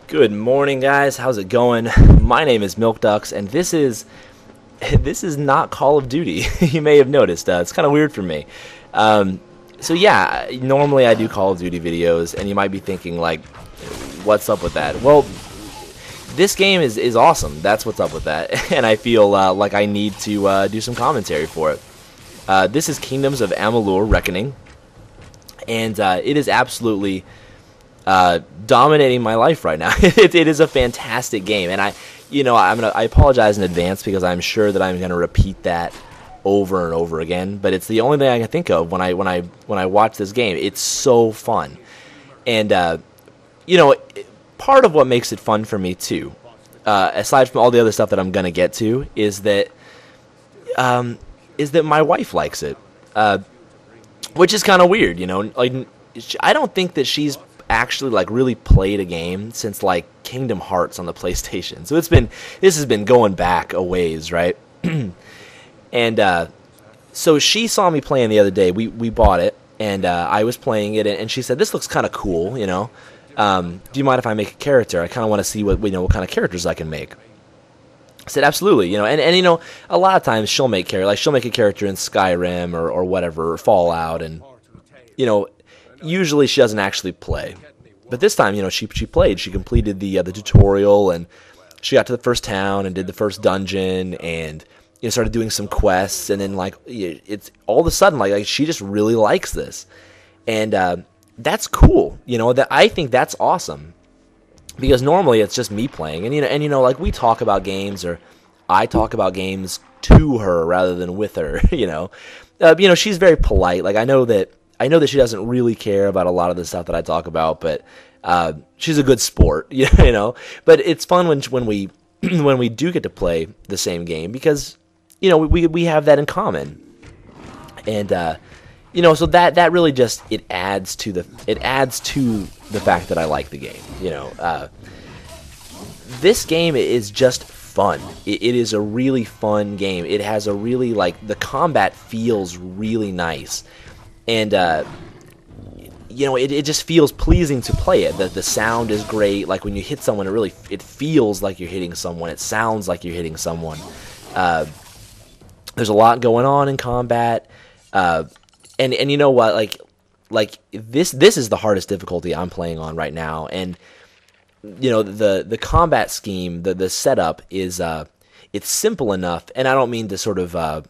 Good morning, guys. How's it going? My name is Milk Ducks, and this is not Call of Duty. You may have noticed. It's kind of weird for me. So yeah, normally I do Call of Duty videos, and you might be thinking like, what's up with that? Well, this game is awesome. That's what's up with that, and I feel like I need to do some commentary for it. This is Kingdoms of Amalur Reckoning, and it is absolutely dominating my life right now. It is a fantastic game, and I apologize in advance because I'm sure that I'm gonna repeat that over and over again. But it's the only thing I can think of when I watch this game. It's so fun, and part of what makes it fun for me too, aside from all the other stuff that I'm gonna get to, is that my wife likes it, which is kind of weird. Like I don't think that she's actually like really played a game since like Kingdom Hearts on the PlayStation. So this has been going back a ways, right? And so she saw me playing the other day. We bought it, and I was playing it, and she said, "This looks kind of cool, Do you mind if I make a character? I kind of want to see what kind of characters I can make." I said, "Absolutely, and a lot of times she'll make she'll make a character in Skyrim or whatever, or Fallout, and usually she doesn't actually play. But this time, she played. She completed the tutorial, and she got to the first town and did the first dungeon, and started doing some quests, and then it's all of a sudden like she just really likes this, and that's cool. That I think that's awesome, because normally it's just me playing, and like we talk about games, or I talk about games to her rather than with her. She's very polite. Like I know that she doesn't really care about a lot of the stuff that I talk about, but she's a good sport, But it's fun when we when we do get to play the same game, because we have that in common, and so that really just it adds to the fact that I like the game. This game is just fun. It is a really fun game. It has a really the combat feels really nice. And, it just feels pleasing to play it. The sound is great. Like, when you hit someone, it feels like you're hitting someone. It sounds like you're hitting someone. There's a lot going on in combat. And you know what? Like this is the hardest difficulty I'm playing on right now. And, the combat scheme, the setup is, it's simple enough. And I don't mean to sort of,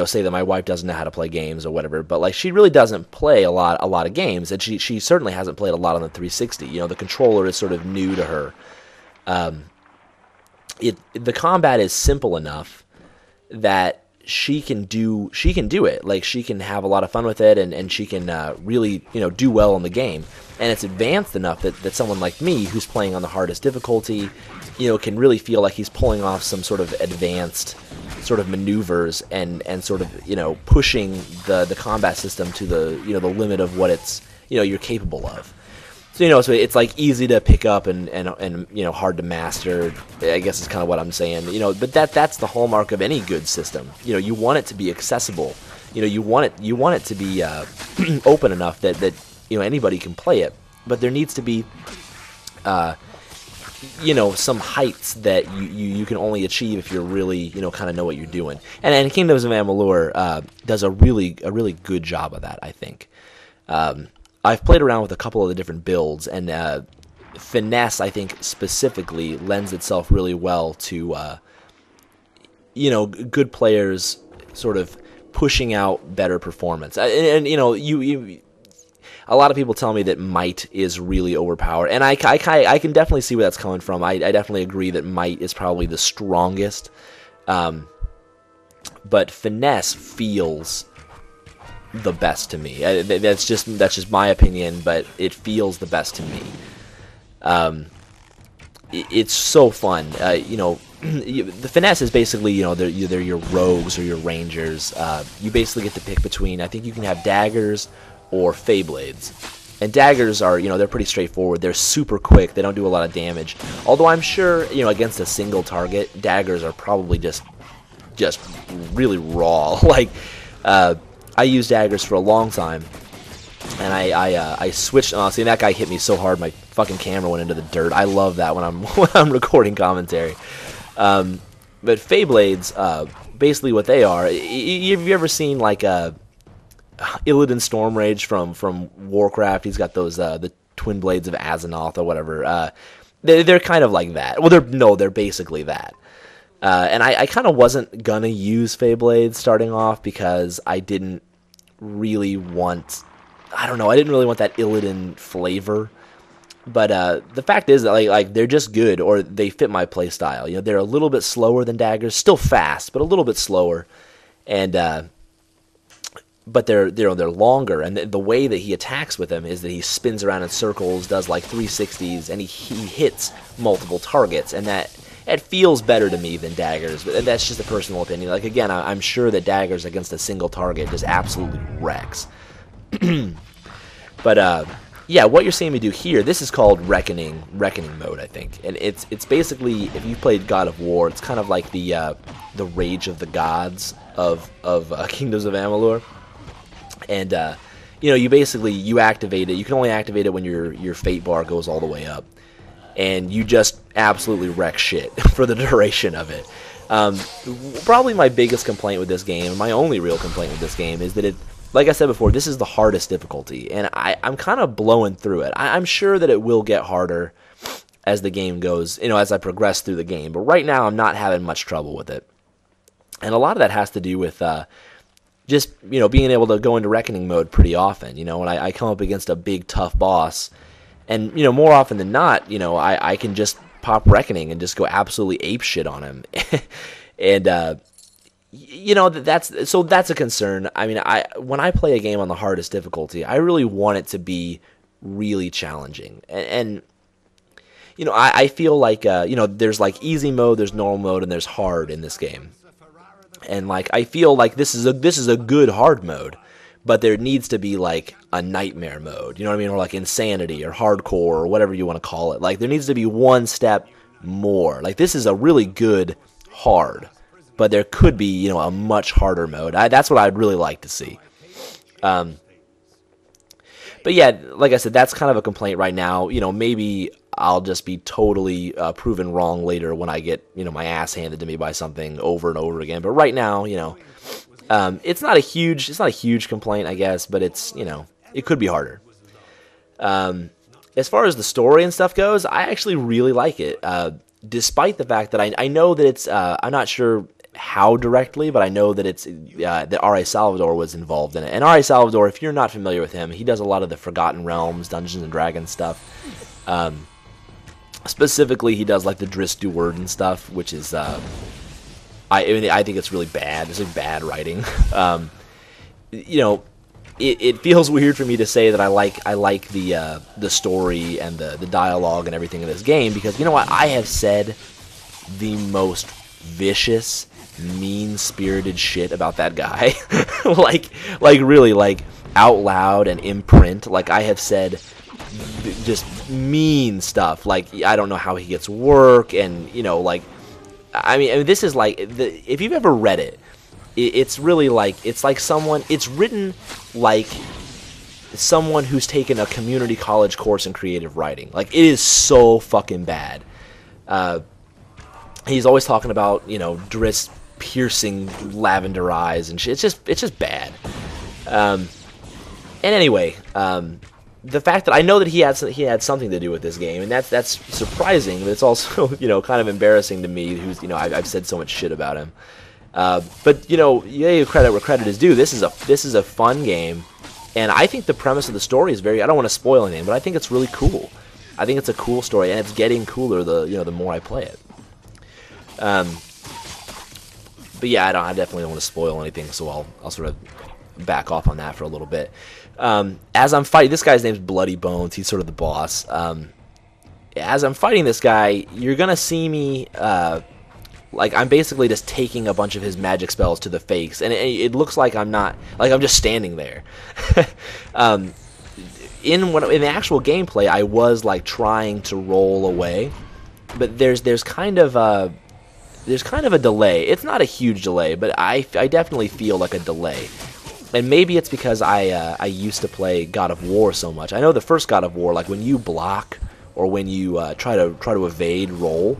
say that my wife doesn't know how to play games or whatever, but she really doesn't play a lot of games, and she certainly hasn't played a lot on the 360. The controller is sort of new to her. The combat is simple enough that she can do it. Like, she can have a lot of fun with it, and she can really do well in the game. And it's advanced enough that someone like me, who's playing on the hardest difficulty, can really feel like he's pulling off some sort of advanced sort of maneuvers and sort of pushing the combat system to the the limit of what it's you're capable of. So so it's easy to pick up and hard to master, I guess is kind of what I'm saying. But that's the hallmark of any good system. You want it to be accessible. You want it to be open enough that anybody can play it. But there needs to be some heights that you can only achieve if you're really kind of know what you're doing. And Kingdoms of Amalur does a really good job of that, I think. I've played around with a couple of the different builds, and finesse, I think, specifically lends itself really well to good players sort of pushing out better performance. And a lot of people tell me that might is really overpowered, and I can definitely see where that's coming from. I definitely agree that might is probably the strongest, but finesse feels the best to me. That's just my opinion, but it feels the best to me. It's so fun. The finesse is basically they're either your rogues or your rangers. You basically get to pick between. I think you can have daggers or fey blades. And daggers are, they're pretty straightforward. They're super quick. They don't do a lot of damage. Although I'm sure, against a single target, daggers are probably just really raw. I used daggers for a long time, and I switched. Oh, see, that guy hit me so hard, my fucking camera went into the dirt. I love that when I'm when I'm recording commentary. But Feyblades, basically what they are. Have you ever seen like Illidan Stormrage from Warcraft? He's got those the twin blades of Azeroth or whatever. They're kind of like that. Well, they're basically that. And I kind of wasn't gonna use Feyblades starting off because I didn't really want. I don't know. I didn't really want that Illidan flavor. But the fact is that like they're just good, or they fit my play style. You know, they're a little bit slower than daggers, still fast, but a little bit slower, and but they're longer. And the way that he attacks with them is that he spins around in circles, does like 360s, and he hits multiple targets, and that it feels better to me than daggers. But that's just a personal opinion. Like again, I'm sure that daggers against a single target just absolutely wrecks. But yeah, what you're seeing me do here, this is called Reckoning mode, I think, and it's basically, if you've played God of War, it's kind of like the Rage of the Gods of Kingdoms of Amalur, and you know, you activate it. You can only activate it when your fate bar goes all the way up, and you just absolutely wreck shit for the duration of it. Probably my biggest complaint with this game, my only real complaint with this game, is that it. Like I said before, this is the hardest difficulty, and I'm kind of blowing through it. I'm sure that it will get harder as the game goes, you know, as I progress through the game. But right now, I'm not having much trouble with it. And a lot of that has to do with just, you know, being able to go into Reckoning mode pretty often. You know, when I come up against a big, tough boss, and, you know, more often than not, you know, I can just pop Reckoning and just go absolutely apeshit on him. And, you know, that's a concern. I mean, when I play a game on the hardest difficulty, I really want it to be really challenging. And you know, I feel like, you know, there's like easy mode, there's normal mode, and there's hard in this game. And like, I feel like this is a good hard mode, but there needs to be like a nightmare mode. You know what I mean? Or like insanity or hardcore or whatever you want to call it. Like, there needs to be one step more. Like, this is a really good hard, but there could be, you know, a much harder mode. That's what I'd really like to see. But yeah, like I said, that's kind of a complaint right now. You know, maybe I'll just be totally proven wrong later when I get, you know, my ass handed to me by something over and over again. But right now, you know, it's not a huge complaint, I guess, but it's, you know, it could be harder. As far as the story and stuff goes, I actually really like it. Despite the fact that I know that it's, I'm not sure how directly, but I know that it's that R.A. Salvador was involved in it. And R.A. Salvador, if you're not familiar with him, he does a lot of the Forgotten Realms, Dungeons and Dragons stuff. Specifically, he does like the Driss du Werden stuff, which is I think it's really bad. It's like bad writing. You know, it feels weird for me to say that I like the story and the dialogue and everything in this game, because you know what, I have said the most vicious, mean-spirited shit about that guy, like really, like out loud and in print. Like, I have said just mean stuff. Like, I don't know how he gets work, and you know, like, I mean this is like, if you've ever read it, it's really like, it's like someone, it's written like someone who's taken a community college course in creative writing. Like, it is so fucking bad. He's always talking about, you know, Driss piercing lavender eyes and shit. It's just bad. And anyway, the fact that I know that he had something to do with this game, and that's surprising, but it's also, you know, kind of embarrassing to me, who's, you know, I've said so much shit about him. But you know, yeah, credit where credit is due. This is a fun game, and I think the premise of the story is very. I don't want to spoil anything, but I think it's really cool. I think it's a cool story, and it's getting cooler the more I play it. But yeah, I definitely don't want to spoil anything, so I'll sort of back off on that for a little bit. As I'm fighting, this guy's name's Bloody Bones. He's sort of the boss. As I'm fighting this guy, you're gonna see me. Like, I'm basically just taking a bunch of his magic spells to the face, and it looks like I'm not, like, I'm just standing there. In the actual gameplay, I was like trying to roll away, but there's kind of a delay. It's not a huge delay, but I definitely feel like a delay. And maybe it's because I used to play God of War so much. I know the first God of War, like when you block or when you try to evade roll,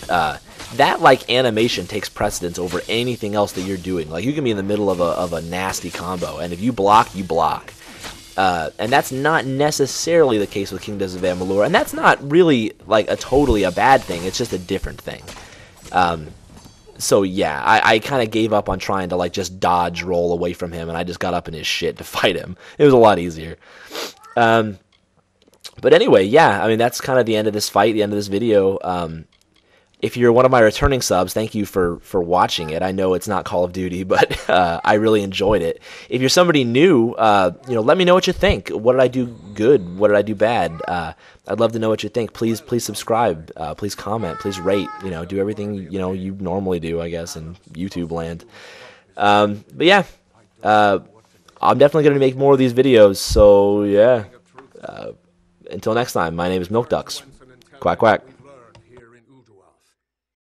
that like animation takes precedence over anything else that you're doing. Like you can be in the middle of a nasty combo, and if you block, you block. And that's not necessarily the case with Kingdoms of Amalur, and that's not really like totally a bad thing. It's just a different thing. So yeah, I kind of gave up on trying to like just dodge roll away from him, and I just got up in his shit to fight him. It was a lot easier. But anyway, yeah, I mean that's kind of the end of this fight, the end of this video. If you're one of my returning subs, thank you for watching it. I know it's not Call of Duty, but I really enjoyed it. If you're somebody new, let me know what you think. What did I do good? What did I do bad? I'd love to know what you think. Please subscribe. Please comment. Please rate. Do everything you normally do, I guess, in YouTube land. But yeah, I'm definitely going to make more of these videos. So yeah, until next time, my name is Milk Ducks. Quack quack.